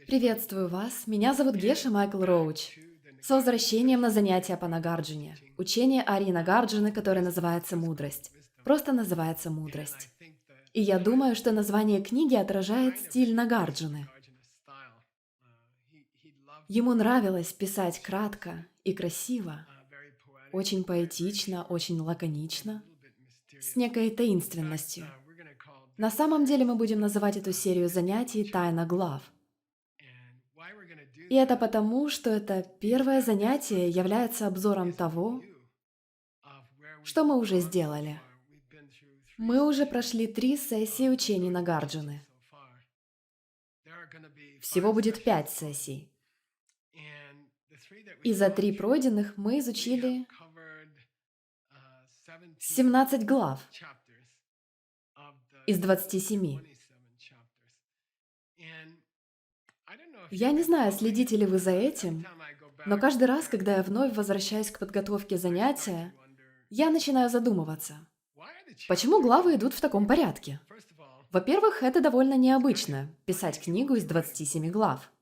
Приветствую вас, меня зовут Геша Майкл Роуч. С возвращением на занятия по Нагарджуне. Учение Арии Нагарджуны, которое называется «Мудрость». Просто называется «Мудрость». И я думаю, что название книги отражает стиль Нагарджуны. Ему нравилось писать кратко и красиво, очень поэтично, очень лаконично, с некой таинственностью. На самом деле мы будем называть эту серию занятий «Тайна глав». И это потому, что это первое занятие является обзором того, что мы уже сделали. Мы уже прошли 3 сессии учений Нагарджуны. Всего будет 5 сессий. И за 3 пройденных мы изучили 17 глав из 27. Я не знаю, следите ли вы за этим, но каждый раз, когда я вновь возвращаюсь к подготовке занятия, я начинаю задумываться, почему главы идут в таком порядке? Во-первых, это довольно необычно – писать книгу из 27 глав,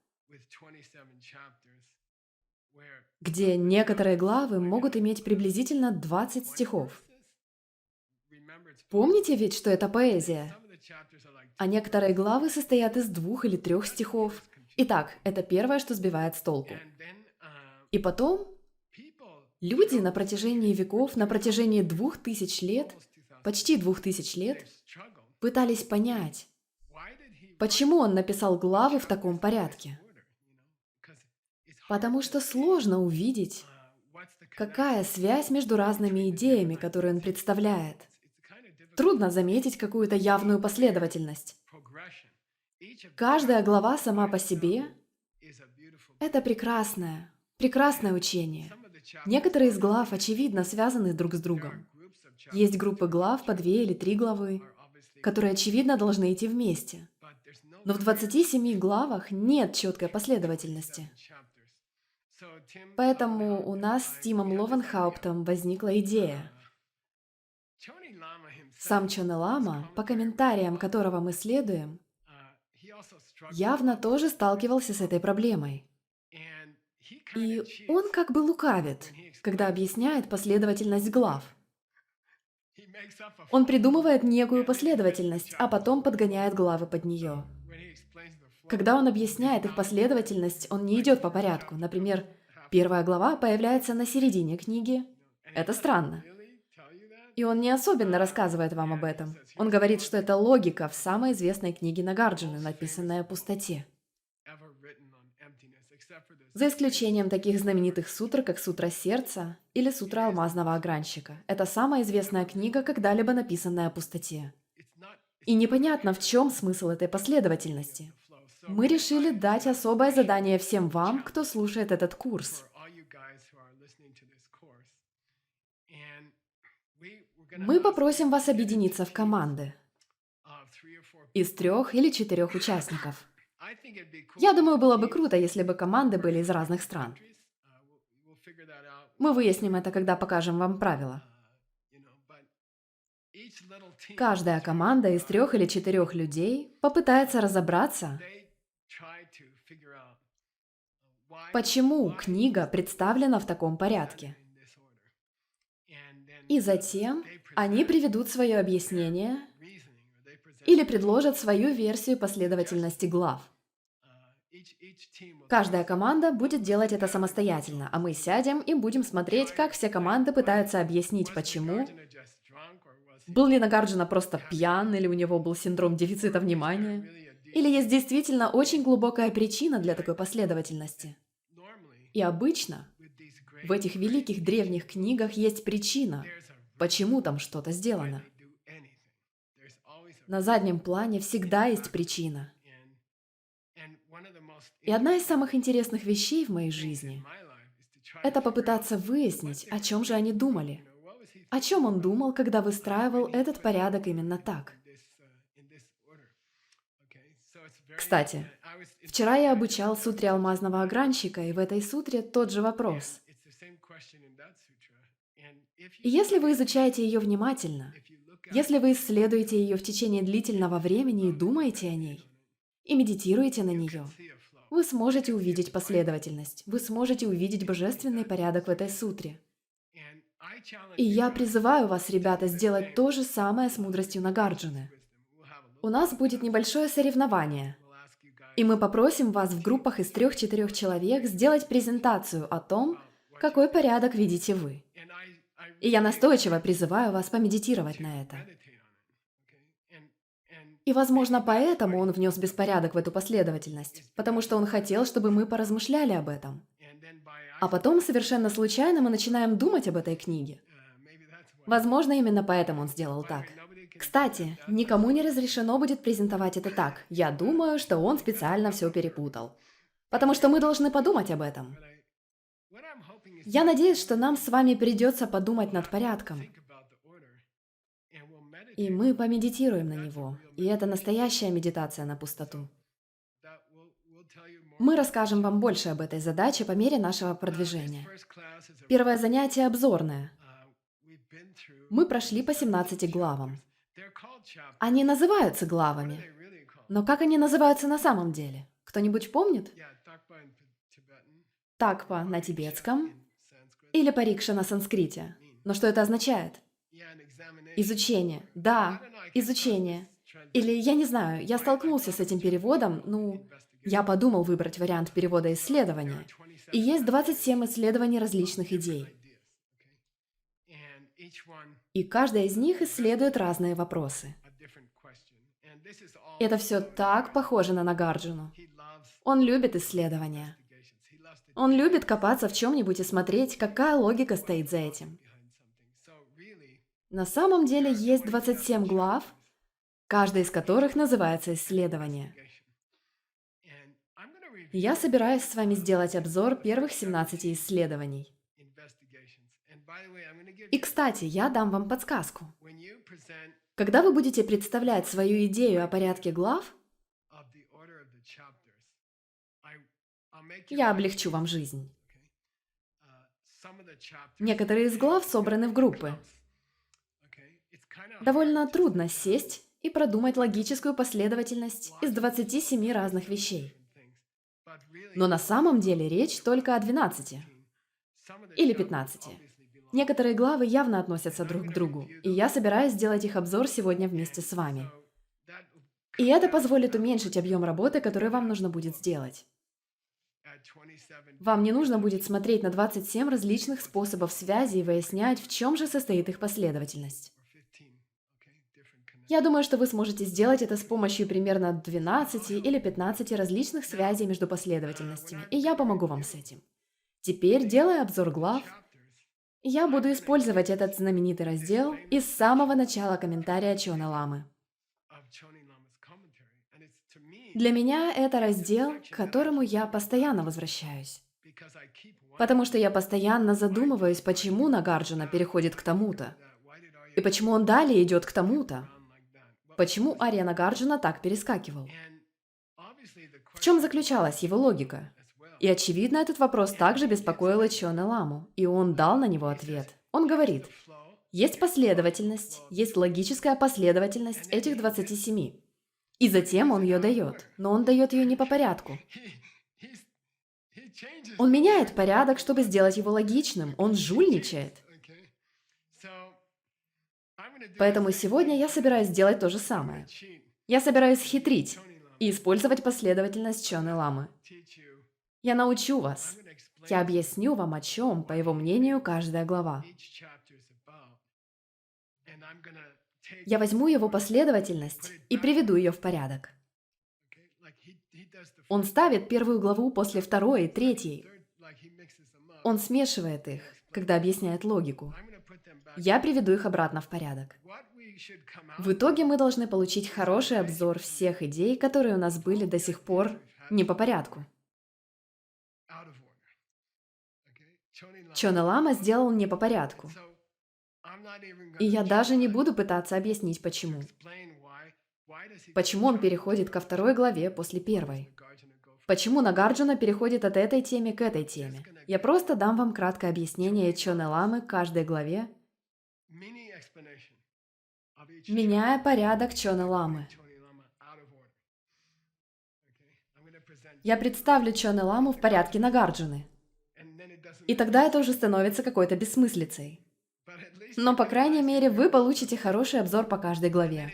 где некоторые главы могут иметь приблизительно 20 стихов. Помните ведь, что это поэзия? А некоторые главы состоят из 2 или 3 стихов. Итак, это первое, что сбивает с толку. И потом люди на протяжении веков, на протяжении 2000 лет, почти 2000 лет, пытались понять, почему он написал главы в таком порядке. Потому что сложно увидеть, какая связь между разными идеями, которые он представляет. Трудно заметить какую-то явную последовательность. Каждая глава сама по себе – это прекрасное учение. Некоторые из глав, очевидно, связаны друг с другом. Есть группы глав по 2 или 3 главы, которые, очевидно, должны идти вместе. Но в 27 главах нет четкой последовательности. Поэтому у нас с Тимом Ловенхауптом возникла идея. Сам Чоне Лама, по комментариям которого мы следуем, явно тоже сталкивался с этой проблемой. И он как бы лукавит, когда объясняет последовательность глав. Он придумывает некую последовательность, а потом подгоняет главы под нее. Когда он объясняет их последовательность, он не идет по порядку. Например, первая глава появляется на середине книги. Это странно. И он не особенно рассказывает вам об этом. Он говорит, что это логика в самой известной книге Нагарджуны, написанной о пустоте. За исключением таких знаменитых сутр, как Сутра Сердца или Сутра Алмазного Огранщика. Это самая известная книга, когда-либо написанная о пустоте. И непонятно, в чем смысл этой последовательности. Мы решили дать особое задание всем вам, кто слушает этот курс. Мы попросим вас объединиться в команды из 3 или 4 участников. Я думаю, было бы круто, если бы команды были из разных стран. Мы выясним это, когда покажем вам правила. Каждая команда из 3 или 4 людей попытается разобраться, почему книга представлена в таком порядке. И затем они приведут свое объяснение или предложат свою версию последовательности глав. Каждая команда будет делать это самостоятельно, а мы сядем и будем смотреть, как все команды пытаются объяснить, почему. Был ли Нагарджуна просто пьян, или у него был синдром дефицита внимания? Или есть действительно очень глубокая причина для такой последовательности? И обычно в этих великих древних книгах есть причина, почему там что-то сделано. На заднем плане всегда есть причина. И одна из самых интересных вещей в моей жизни – это попытаться выяснить, о чем же они думали. О чем он думал, когда выстраивал этот порядок именно так. Кстати, вчера я обучал сутре Алмазного Огранщика, и в этой сутре тот же вопрос. И если вы изучаете ее внимательно, если вы исследуете ее в течение длительного времени и думаете о ней, и медитируете на нее, вы сможете увидеть последовательность, вы сможете увидеть божественный порядок в этой сутре. И я призываю вас, ребята, сделать то же самое с мудростью Нагарджуны. У нас будет небольшое соревнование, и мы попросим вас в группах из 3-4 человек сделать презентацию о том, какой порядок видите вы. И я настойчиво призываю вас помедитировать на это. И, возможно, поэтому он внес беспорядок в эту последовательность, потому что он хотел, чтобы мы поразмышляли об этом. А потом, совершенно случайно, мы начинаем думать об этой книге. Возможно, именно поэтому он сделал так. Кстати, никому не разрешено будет презентовать это так. Я думаю, что он специально все перепутал. Потому что мы должны подумать об этом. Я надеюсь, что нам с вами придется подумать над порядком. И мы помедитируем на него. И это настоящая медитация на пустоту. Мы расскажем вам больше об этой задаче по мере нашего продвижения. Первое занятие обзорное. Мы прошли по 17 главам. Они называются главами. Но как они называются на самом деле? Кто-нибудь помнит? Такпа на тибетском или парикша на санскрите. Но что это означает? Изучение. Да, изучение. Или, я не знаю, я столкнулся с этим переводом, я подумал выбрать вариант перевода исследования. И есть 27 исследований различных идей. И каждая из них исследует разные вопросы. Это все так похоже на Нагарджуну. Он любит исследования. Он любит копаться в чем-нибудь и смотреть, какая логика стоит за этим. На самом деле есть 27 глав, каждая из которых называется «Исследование». Я собираюсь с вами сделать обзор первых 17 исследований. И, кстати, я дам вам подсказку. Когда вы будете представлять свою идею о порядке глав, я облегчу вам жизнь. Некоторые из глав собраны в группы. Довольно трудно сесть и продумать логическую последовательность из 27 разных вещей. Но на самом деле речь только о 12 или 15. Некоторые главы явно относятся друг к другу, и я собираюсь сделать их обзор сегодня вместе с вами. И это позволит уменьшить объем работы, который вам нужно будет сделать. Вам не нужно будет смотреть на 27 различных способов связи и выяснять, в чем же состоит их последовательность. Я думаю, что вы сможете сделать это с помощью примерно 12 или 15 различных связей между последовательностями, и я помогу вам с этим. Теперь, делая обзор глав, я буду использовать этот знаменитый раздел из самого начала комментария Чона Ламы. Для меня это раздел, к которому я постоянно возвращаюсь. Потому что я постоянно задумываюсь, почему Нагарджуна переходит к тому-то. И почему он далее идет к тому-то. Почему Арья Нагарджуна так перескакивал? В чем заключалась его логика? И, очевидно, этот вопрос также беспокоил и Чона Ламу, и он дал на него ответ. Он говорит, есть последовательность, есть логическая последовательность этих 27. И затем он ее дает, но он дает ее не по порядку. Он меняет порядок, чтобы сделать его логичным, он жульничает. Поэтому сегодня я собираюсь сделать то же самое. Я собираюсь хитрить и использовать последовательность Чоны Ламы. Я научу вас. Я объясню вам, о чем, по его мнению, каждая глава. Я возьму его последовательность и приведу ее в порядок. Он ставит первую главу после второй и третьей. Он смешивает их, когда объясняет логику. Я приведу их обратно в порядок. В итоге мы должны получить хороший обзор всех идей, которые у нас были до сих пор не по порядку. Чона Лама сделал не по порядку. И я даже не буду пытаться объяснить, почему. Почему он переходит ко второй главе после первой. Почему Нагарджуна переходит от этой темы к этой теме. Я просто дам вам краткое объяснение Чоны Ламы к каждой главе, меняя порядок Чоны Ламы. Я представлю Чоне Ламу в порядке Нагарджуны. И тогда это уже становится какой-то бессмыслицей. Но, по крайней мере, вы получите хороший обзор по каждой главе.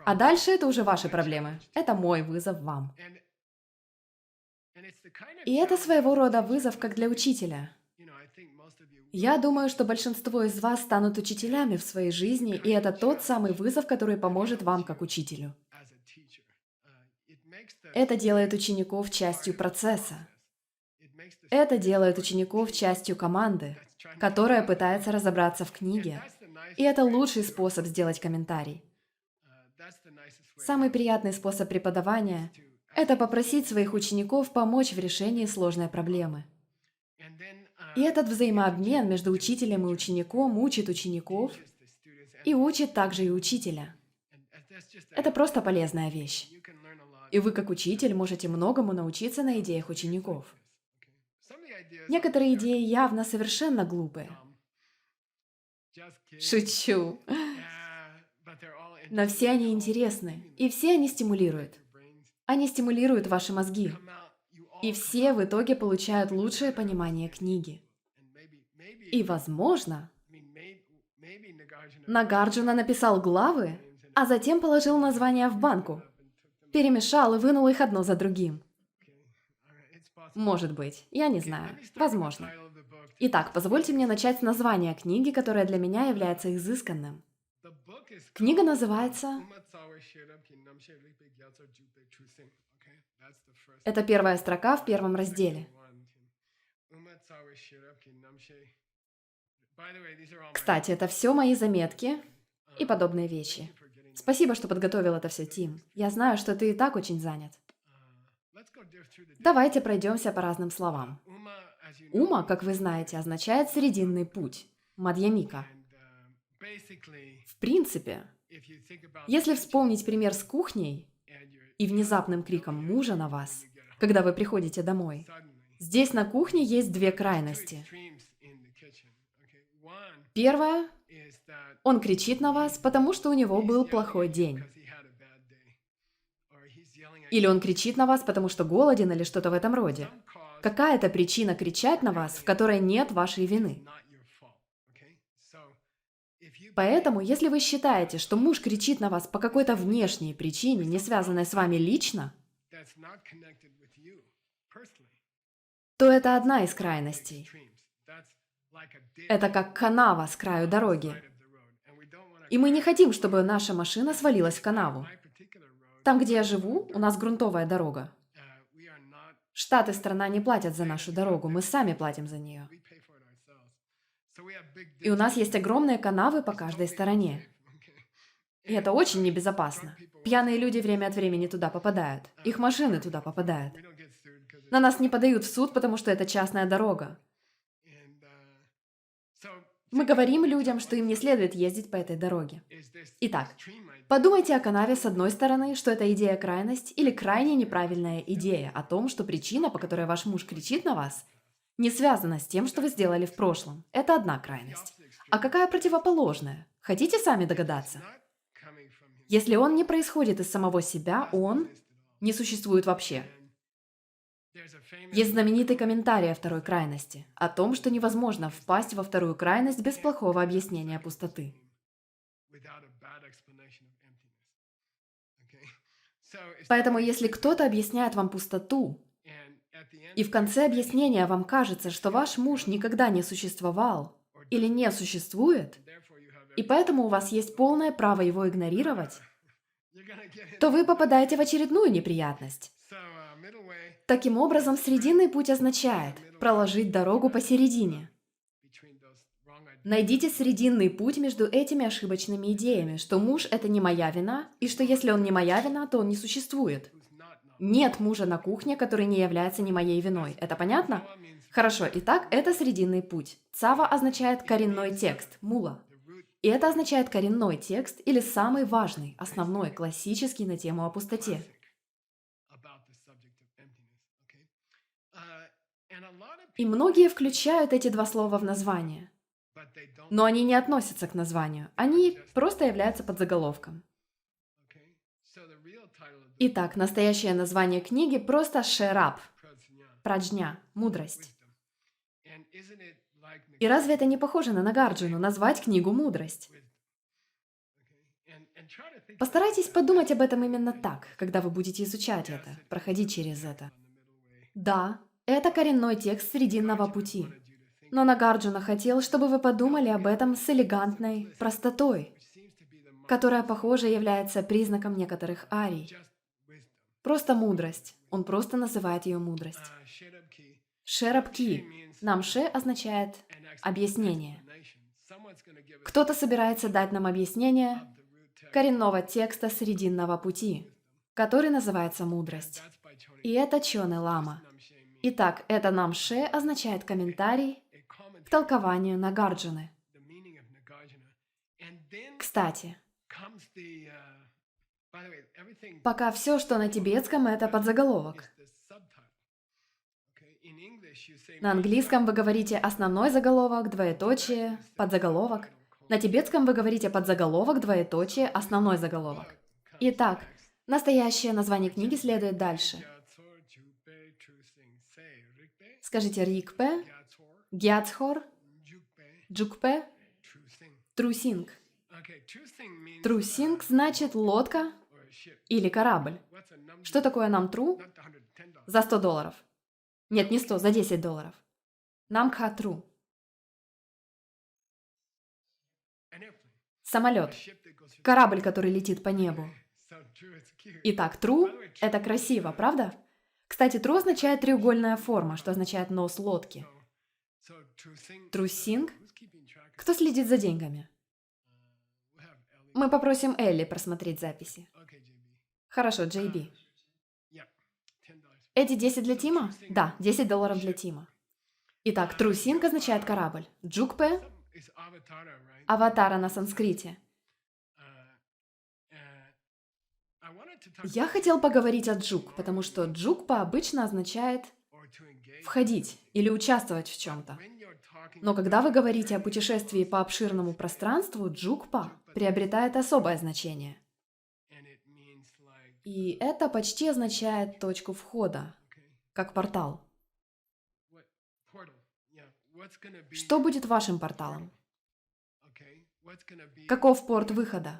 А дальше это уже ваши проблемы. Это мой вызов вам. И это своего рода вызов как для учителя. Я думаю, что большинство из вас станут учителями в своей жизни, и это тот самый вызов, который поможет вам как учителю. Это делает учеников частью процесса. Это делает учеников частью команды, которая пытается разобраться в книге. И это лучший способ сделать комментарий. Самый приятный способ преподавания – это попросить своих учеников помочь в решении сложной проблемы. И этот взаимообмен между учителем и учеником учит учеников и учит также и учителя. Это просто полезная вещь. И вы, как учитель, можете многому научиться на идеях учеников. Некоторые идеи явно совершенно глупые. Шучу. Но все они интересны, и все они стимулируют. Они стимулируют ваши мозги. И все в итоге получают лучшее понимание книги. И, возможно, Нагарджуна написал главы, а затем положил названия в банку. Перемешал и вынул их одно за другим. Может быть, я не знаю. Возможно. Итак, позвольте мне начать с названия книги, которое для меня является изысканным. Книга называется... Это первая строка в первом разделе. Кстати, это все мои заметки и подобные вещи. Спасибо, что подготовил это все, Тим. Я знаю, что ты и так очень занят. Давайте пройдемся по разным словам. Ума, как вы знаете, означает «срединный путь», мадьямика. В принципе, если вспомнить пример с кухней и внезапным криком мужа на вас, когда вы приходите домой, здесь на кухне есть две крайности. Первая – он кричит на вас, потому что у него был плохой день. Или он кричит на вас, потому что голоден или что-то в этом роде. Какая-то причина кричать на вас, в которой нет вашей вины. Поэтому, если вы считаете, что муж кричит на вас по какой-то внешней причине, не связанной с вами лично, то это одна из крайностей. Это как канава с краю дороги. И мы не хотим, чтобы наша машина свалилась в канаву. Там, где я живу, у нас грунтовая дорога. Штат и страна не платят за нашу дорогу, мы сами платим за нее. И у нас есть огромные канавы по каждой стороне. И это очень небезопасно. Пьяные люди время от времени туда попадают. Их машины туда попадают. На нас не подают в суд, потому что это частная дорога. Мы говорим людям, что им не следует ездить по этой дороге. Итак, подумайте о канаве с одной стороны, что это идея крайность или крайне неправильная идея о том, что причина, по которой ваш муж кричит на вас, не связана с тем, что вы сделали в прошлом. Это одна крайность. А какая противоположная? Хотите сами догадаться? Если он не происходит из самого себя, он не существует вообще. Есть знаменитый комментарий о второй крайности, о том, что невозможно впасть во вторую крайность без плохого объяснения пустоты. Поэтому если кто-то объясняет вам пустоту, и в конце объяснения вам кажется, что ваш муж никогда не существовал или не существует, и поэтому у вас есть полное право его игнорировать, то вы попадаете в очередную неприятность. Таким образом, срединный путь означает проложить дорогу посередине. Найдите срединный путь между этими ошибочными идеями, что муж – это не моя вина, и что если он не моя вина, то он не существует. Нет мужа на кухне, который не является не моей виной. Это понятно? Хорошо, итак, это срединный путь. Цава означает коренной текст, мула. И это означает коренной текст или самый важный, основной, классический на тему о пустоте. И многие включают эти два слова в название. Но они не относятся к названию. Они просто являются подзаголовком. Итак, настоящее название книги просто «Шераб» – «Праджня», «Мудрость». И разве это не похоже на Нагарджуну – назвать книгу «Мудрость»? Постарайтесь подумать об этом именно так, когда вы будете изучать это, проходить через это. Да, это коренной текст Срединного пути. Но Нагарджуна хотел, чтобы вы подумали об этом с элегантной простотой, которая, похоже, является признаком некоторых арий. Просто мудрость. Он просто называет ее мудрость. Шерабки. Намше означает объяснение. Кто-то собирается дать нам объяснение коренного текста Срединного пути, который называется мудрость. И это Чоне Лама. Итак, это Намше означает комментарий к толкованию Нагарджуны. Кстати, пока все, что на тибетском, это подзаголовок. На английском вы говорите основной заголовок, двоеточие, подзаголовок. На тибетском вы говорите подзаголовок, двоеточие, основной заголовок. Итак, настоящее название книги следует дальше. Скажите Рикпе, Гьяцхор, Джукпе, Трусинг. Трусинг значит лодка или корабль. Что такое намтру? За $100. Нет, не 100, за $10. Намхатру. Самолет. Корабль, который летит по небу. Итак, тру – это красиво, правда? Кстати, тру означает треугольная форма, что означает нос лодки. Трусинг. Кто следит за деньгами? Мы попросим Элли просмотреть записи. Хорошо, Джей Би. Эти 10 для Тима? Да, $10 для Тима. Итак, трусинг означает корабль. Джукпе – аватара на санскрите. Я хотел поговорить о джук, потому что джукпа обычно означает входить или участвовать в чем-то. Но когда вы говорите о путешествии по обширному пространству, джукпа приобретает особое значение. И это почти означает точку входа, как портал. Что будет вашим порталом? Каков порт выхода?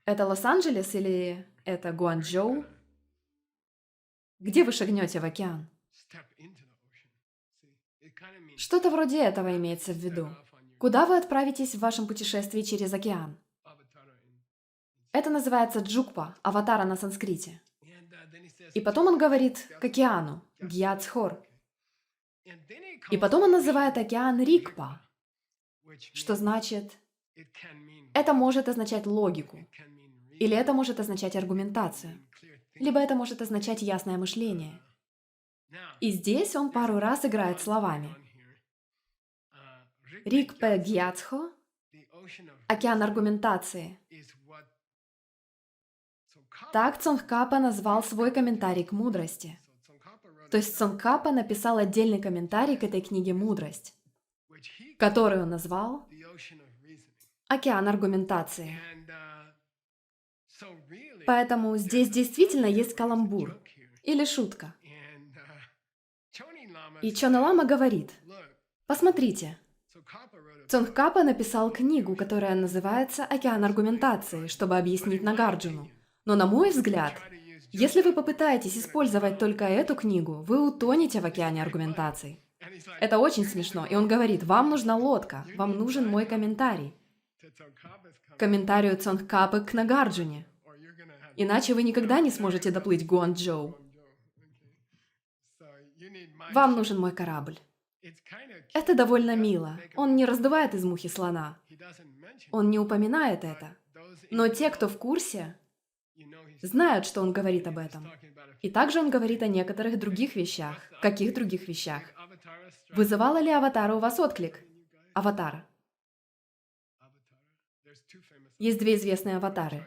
Это Лос-Анджелес или это Гуанчжоу? Где вы шагнете в океан? Что-то вроде этого имеется в виду. Куда вы отправитесь в вашем путешествии через океан? Это называется джукпа, аватара на санскрите. И потом он говорит к океану, Гьяцхор. И потом он называет океан Рикпа, что значит, это может означать логику, или это может означать аргументацию, либо это может означать ясное мышление. И здесь он пару раз играет словами. Рикпе Гьяцхо, океан аргументации. Так Цонгкапа назвал свой комментарий к мудрости. То есть Цонгкапа написал отдельный комментарий к этой книге «Мудрость», который он назвал «Океан аргументации». Поэтому здесь действительно есть каламбур или шутка. И Чоне Лама говорит, посмотрите, Цонгкапа написал книгу, которая называется «Океан аргументации», чтобы объяснить Нагарджуну. Но на мой взгляд, если вы попытаетесь использовать только эту книгу, вы утонете в океане аргументаций. Это очень смешно. И он говорит, вам нужна лодка, вам нужен мой комментарий. Комментарию Цонгкапы к Нагарджуне. Иначе вы никогда не сможете доплыть к Гуанчжоу. Вам нужен мой корабль. Это довольно мило. Он не раздувает из мухи слона. Он не упоминает это. Но те, кто в курсе, знают, что он говорит об этом. И также он говорит о некоторых других вещах. Каких других вещах? Вызывала ли аватара у вас отклик? Аватар. Есть две известные аватары.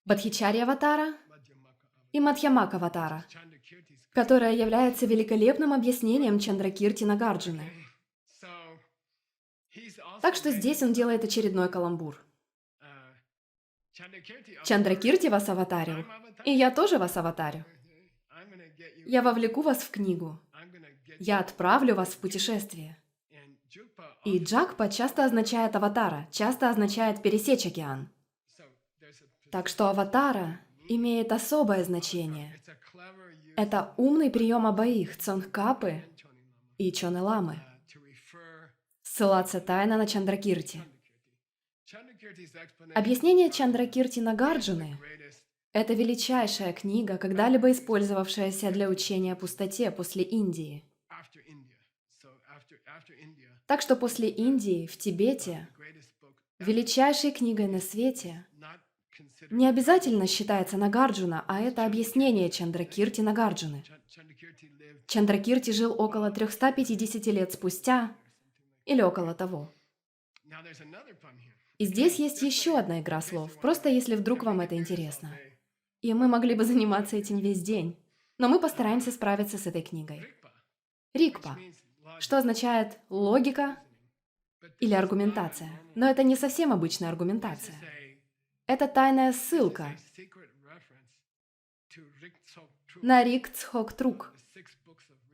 Бадхичарья аватара и Мадхьямак аватара, которая является великолепным объяснением Чандракирти Нагарджуны. Так что здесь он делает очередной каламбур. Чандракирти вас аватарил, и я тоже вас аватарю. Я вовлеку вас в книгу. Я отправлю вас в путешествие. И джакпа часто означает аватара, часто означает пересечь океан. Так что аватара имеет особое значение. Это умный прием обоих, Цонгкапы и Чонеламы. Ссылаться тайно на Чандракирти. Объяснение Чандракирти Нагарджуны – это величайшая книга, когда-либо использовавшаяся для учения о пустоте после Индии. Так что после Индии, в Тибете, величайшей книгой на свете не обязательно считается Нагарджуна, а это объяснение Чандракирти Нагарджуны. Чандракирти жил около 350 лет спустя, или около того. И здесь есть еще одна игра слов, просто если вдруг вам это интересно. И мы могли бы заниматься этим весь день, но мы постараемся справиться с этой книгой. Рикпа, что означает логика или аргументация. Но это не совсем обычная аргументация. Это тайная ссылка на Рикцхоктрук,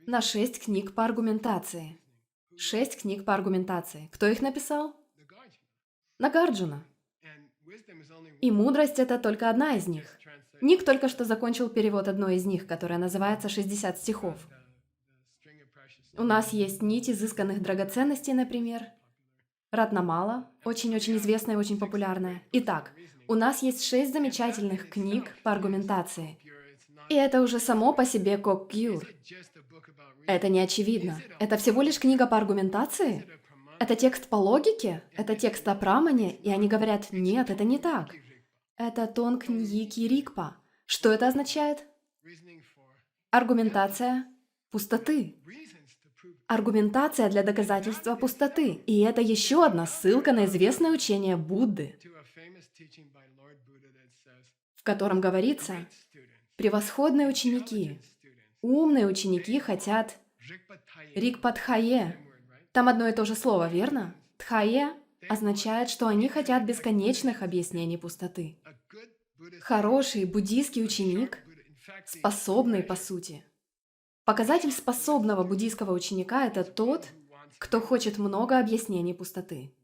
на 6 книг по аргументации. 6 книг по аргументации. Кто их написал? Нагарджуна. И мудрость — это только одна из них. Ник только что закончил перевод одной из них, которая называется «60 стихов». У нас есть нить изысканных драгоценностей, например. Ратнамала, очень-очень известная и очень популярная. Итак, у нас есть 6 замечательных книг по аргументации. И это уже само по себе Кокгюр. Это не очевидно. Это всего лишь книга по аргументации? Это текст по логике? Это текст о Прамане? И они говорят, нет, это не так. Это Тонг Ньики Рикпа. Что это означает? Аргументация пустоты. Аргументация для доказательства пустоты. И это еще одна ссылка на известное учение Будды, в котором говорится, превосходные ученики, умные ученики хотят Рикпатхае. Там одно и то же слово, верно? Тхае означает, что они хотят бесконечных объяснений пустоты. Хороший буддийский ученик, способный по сути. Показатель способного буддийского ученика – это тот, кто хочет много объяснений пустоты.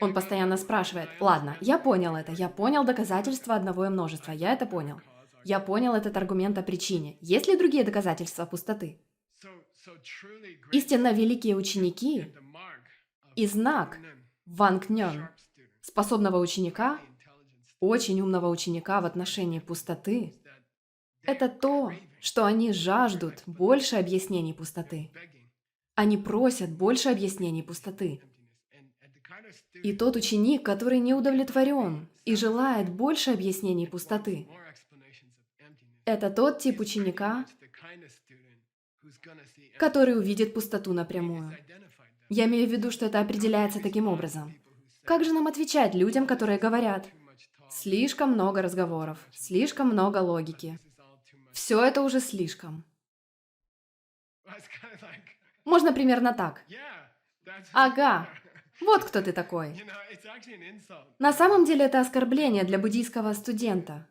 Он постоянно спрашивает, ладно, я понял это, я понял доказательства одного и множества, я это понял. Я понял этот аргумент о причине. Есть ли другие доказательства пустоты? Истинно великие ученики и знак Вангнён, способного ученика, очень умного ученика в отношении пустоты, это то, что они жаждут больше объяснений пустоты. Они просят больше объяснений пустоты. И тот ученик, который не удовлетворен и желает больше объяснений пустоты, это тот тип ученика, который увидит пустоту напрямую. Я имею в виду, что это определяется таким образом. Как же нам отвечать людям, которые говорят, слишком много разговоров, слишком много логики. Все это уже слишком. Можно примерно так. Ага, вот кто ты такой. На самом деле это оскорбление для буддийского студента,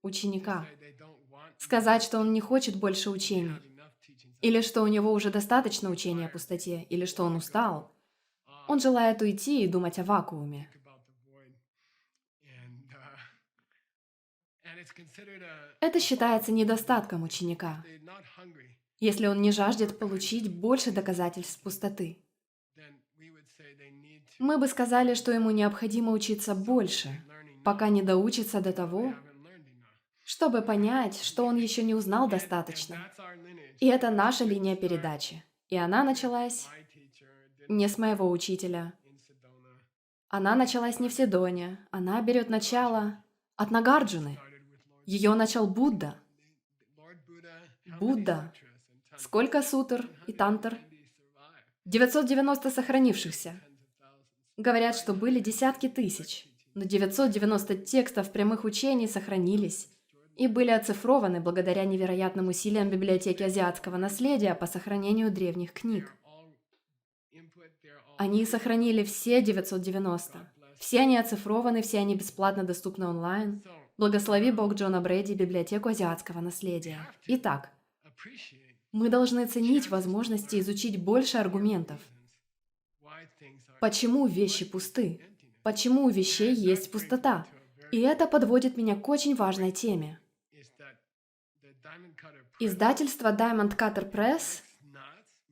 ученика. Сказать, что он не хочет больше учений, или что у него уже достаточно учения о пустоте, или что он устал. Он желает уйти и думать о вакууме. Это считается недостатком ученика, если он не жаждет получить больше доказательств пустоты. Мы бы сказали, что ему необходимо учиться больше, пока не доучится до того, чтобы понять, что он еще не узнал достаточно. И это наша линия передачи. И она началась не с моего учителя. Она началась не в Седоне. Она берет начало от Нагарджуны. Ее начал Будда. Будда. Сколько сутр и тантр? 990 сохранившихся. Говорят, что были десятки тысяч, но 990 текстов прямых учений сохранились и были оцифрованы благодаря невероятным усилиям библиотеки азиатского наследия по сохранению древних книг. Они сохранили все 990. Все они оцифрованы, все они бесплатно доступны онлайн. Благослови Бог Джона Брэди библиотеку азиатского наследия. Итак, мы должны ценить возможности изучить больше аргументов. Почему вещи пусты? Почему у вещей есть пустота? И это подводит меня к очень важной теме. Издательство Diamond Cutter Press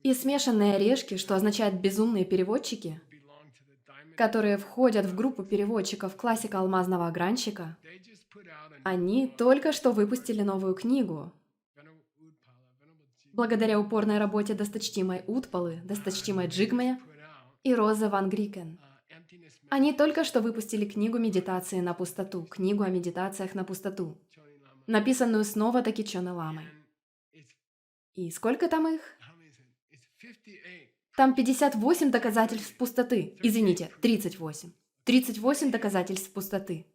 и смешанные орешки, что означает «безумные переводчики», которые входят в группу переводчиков классика алмазного огранщика, они только что выпустили новую книгу. Благодаря упорной работе досточтимой Утпалы, досточтимой Джигме и Розы Ван Грикен. Они только что выпустили книгу «Медитации на пустоту», книгу о медитациях на пустоту, написанную снова-таки Чоне Ламой. И сколько там их? Там 58 доказательств пустоты. Извините, 38. 38 доказательств пустоты.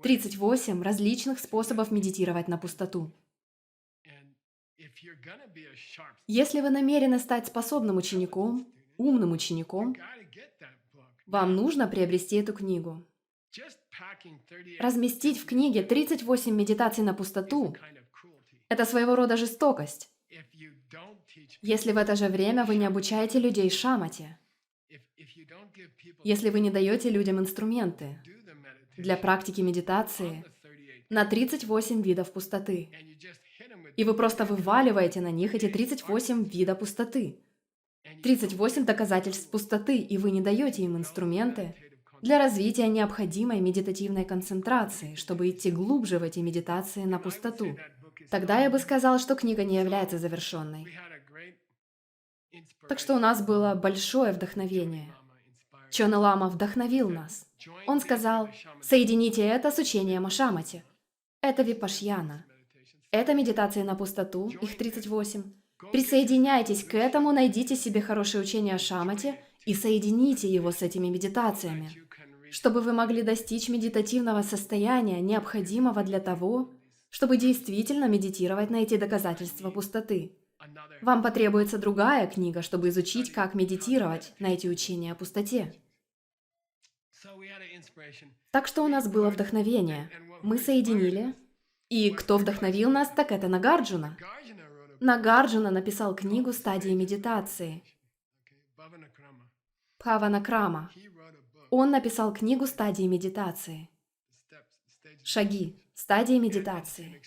38 различных способов медитировать на пустоту. Если вы намерены стать способным учеником, умным учеником, вам нужно приобрести эту книгу. Разместить в книге 38 медитаций на пустоту – это своего рода жестокость. Если в это же время вы не обучаете людей шамате, если вы не даете людям инструменты для практики медитации на 38 видов пустоты, и вы просто вываливаете на них эти 38 видов пустоты, 38 доказательств пустоты, и вы не даете им инструменты для развития необходимой медитативной концентрации, чтобы идти глубже в эти медитации на пустоту, тогда я бы сказал, что книга не является завершенной. Так что у нас было большое вдохновение. Чоне Лама вдохновил нас. Он сказал, соедините это с учением о шамате. Это випашьяна. Это медитации на пустоту, их 38. Присоединяйтесь к этому, найдите себе хорошее учение о шамате и соедините его с этими медитациями, чтобы вы могли достичь медитативного состояния, необходимого для того, чтобы действительно медитировать на эти доказательства пустоты. Вам потребуется другая книга, чтобы изучить, как медитировать на эти учения о пустоте. Так что у нас было вдохновение. Мы соединили. И кто вдохновил нас, так это Нагарджуна. Нагарджуна написал книгу «Стадии медитации». Бхаванакрама. Он написал книгу «Стадии медитации». Шаги. Стадии медитации.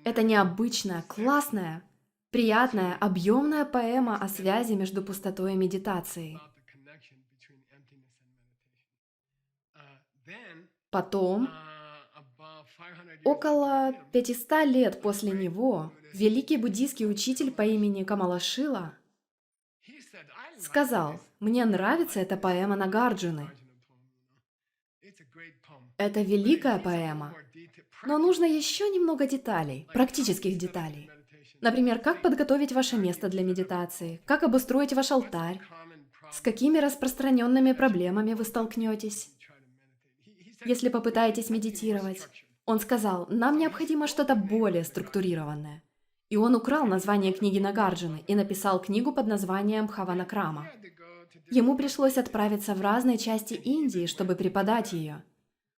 Это необычная, классная, приятная, объемная поэма о связи между пустотой и медитацией. Потом, около 500 лет после него, великий буддийский учитель по имени Камалашила сказал, «Мне нравится эта поэма Нагарджуны. Это великая поэма, но нужно еще немного деталей, практических деталей. Например, как подготовить ваше место для медитации, как обустроить ваш алтарь, с какими распространенными проблемами вы столкнетесь, если попытаетесь медитировать». Он сказал, нам необходимо что-то более структурированное. И он украл название книги Нагарджуны и написал книгу под названием Бхаванакрама. Ему пришлось отправиться в разные части Индии, чтобы преподать ее.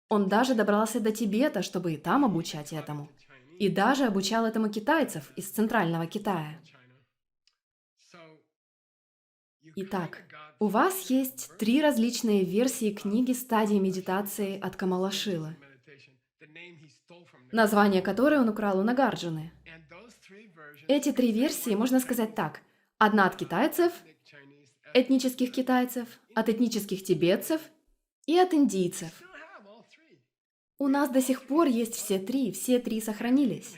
Он даже добрался до Тибета, чтобы и там обучать этому. И даже обучал этому китайцев из Центрального Китая. Итак, у вас есть 3 различные версии книги «Стадии медитации» от Камалашилы, название которой он украл у Нагарджуны. Эти 3 версии, можно сказать так, одна от китайцев, этнических китайцев, от этнических тибетцев и от индийцев. У нас до сих пор есть все 3 сохранились.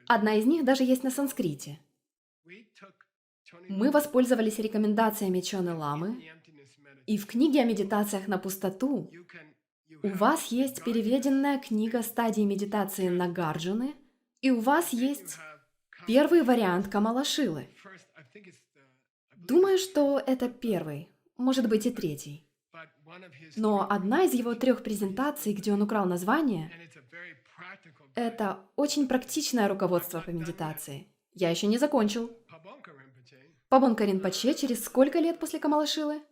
Одна из них даже есть на санскрите. Мы воспользовались рекомендациями Чоне Ламы, и в книге о медитациях на пустоту у вас есть переведенная книга «Стадии медитации Нагарджуны», и у вас есть первый вариант Камалашилы. Думаю, что это первый, может быть и третий. Но одна из его 3 презентаций, где он украл название, это очень практичное руководство по медитации. Я еще не закончил. Пабонка Ринпоче через сколько лет после Камалашилы?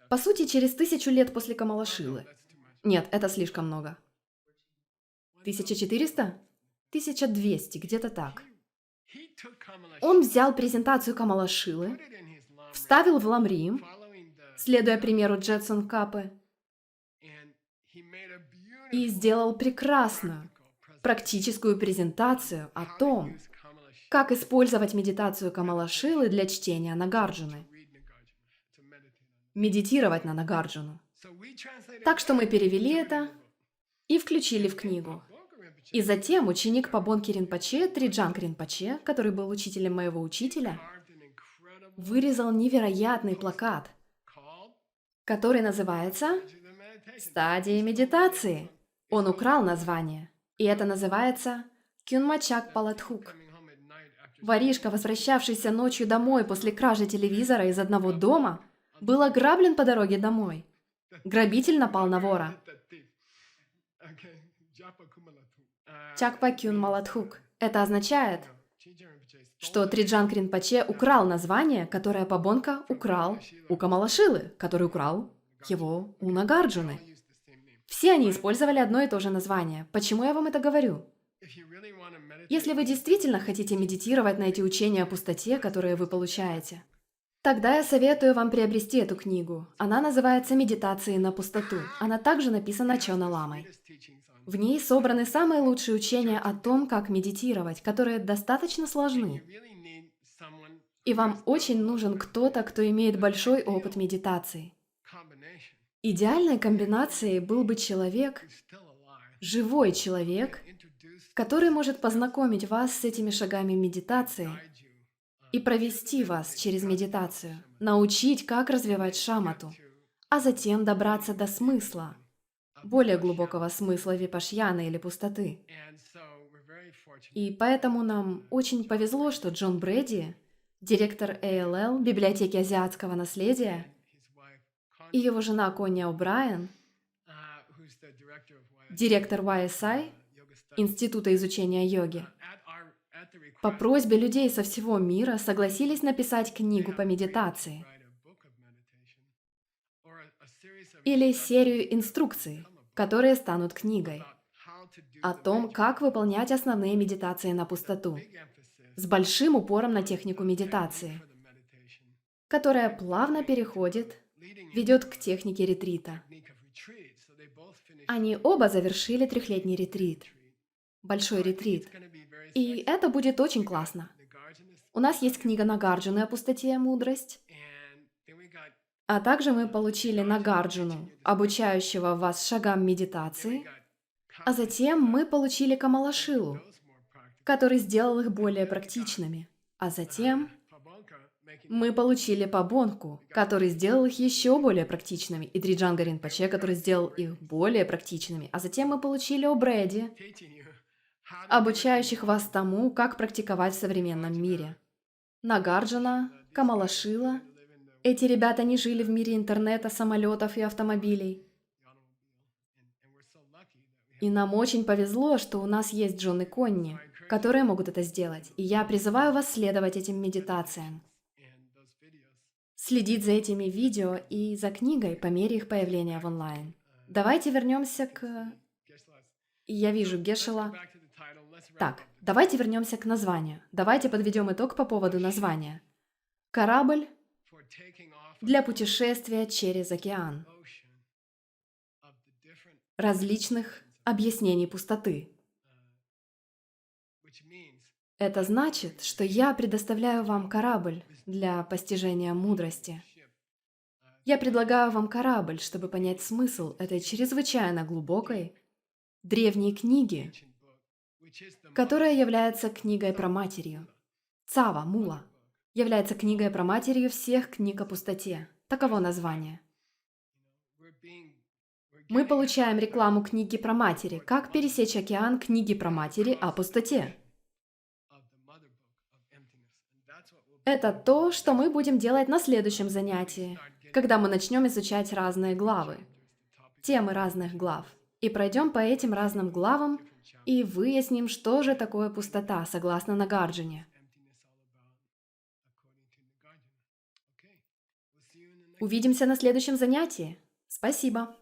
По сути, через 1000 лет после Камалашилы. Нет, это слишком много. 1400? 1200, где-то так. Он взял презентацию Камалашилы, вставил в ламрим, следуя примеру Джетсон Капы, и сделал прекрасную, практическую презентацию о том, как использовать медитацию Камалашилы для чтения Нагарджуны. Медитировать на Нагарджуну. Так что мы перевели это и включили в книгу. И затем ученик Пабонки Ринпоче, Триджанг Ринпоче, который был учителем моего учителя, вырезал невероятный плакат, который называется «Стадии медитации». Он украл название, и это называется «Кюнмачак Палатхук». Воришка, возвращавшийся ночью домой после кражи телевизора из одного дома, был ограблен по дороге домой. Грабитель напал на вора. Чакпа Кюн Малатхук. Это означает, что Триджанг Ринпоче украл название, которое Пабонка украл у Камалашилы, который украл его у Нагарджуны. Все они использовали одно и то же название. Почему я вам это говорю? Если вы действительно хотите медитировать на эти учения о пустоте, которые вы получаете, тогда я советую вам приобрести эту книгу. Она называется «Медитации на пустоту». Она также написана Чона Ламой. В ней собраны самые лучшие учения о том, как медитировать, которые достаточно сложны. И вам очень нужен кто-то, кто имеет большой опыт медитации. Идеальной комбинацией был бы человек, живой человек, который может познакомить вас с этими шагами медитации и провести вас через медитацию, научить, как развивать шамату, а затем добраться до смысла, более глубокого смысла випашьяны или пустоты. И поэтому нам очень повезло, что Джон Брэди, директор ALL, Библиотеки азиатского наследия, и его жена Конни О'Брайен, директор YSI, Института изучения йоги, по просьбе людей со всего мира согласились написать книгу по медитации или серию инструкций, которые станут книгой, о том, как выполнять основные медитации на пустоту, с большим упором на технику медитации, которая плавно ведет к технике ретрита. Они оба завершили 3-летний ретрит, большой ретрит, и это будет очень классно. У нас есть книга Нагарджуны о пустоте и мудрость, а также мы получили Нагарджуну, обучающего вас шагам медитации, а затем мы получили Камалашилу, который сделал их более практичными, а затем мы получили Пабонку, который сделал их еще более практичными, и Триджанга Ринпоче, который сделал их более практичными, а затем мы получили О'Брэди, обучающих вас тому, как практиковать в современном мире. Нагарджуна, Камалашила. Эти ребята не жили в мире интернета, самолетов и автомобилей. И нам очень повезло, что у нас есть Джон и Конни, которые могут это сделать. И я призываю вас следовать этим медитациям. Следить за этими видео и за книгой по мере их появления в онлайн. Давайте вернемся к... Я вижу Гешела. Так, давайте вернемся к названию. Давайте подведем итог по поводу названия. Корабль для путешествия через океан. Различных объяснений пустоты. Это значит, что я предоставляю вам корабль для постижения мудрости. Я предлагаю вам корабль, чтобы понять смысл этой чрезвычайно глубокой, древней книги, которая является книгой про матерью. Цава, Мула, является книгой про матерью всех книг о пустоте. Таково название. Мы получаем рекламу книги про матери. Как пересечь океан книги про матери о пустоте. Это то, что мы будем делать на следующем занятии, когда мы начнем изучать разные главы, темы разных глав, и пройдем по этим разным главам и выясним, что же такое пустота, согласно Нагарджуне. Увидимся на следующем занятии. Спасибо.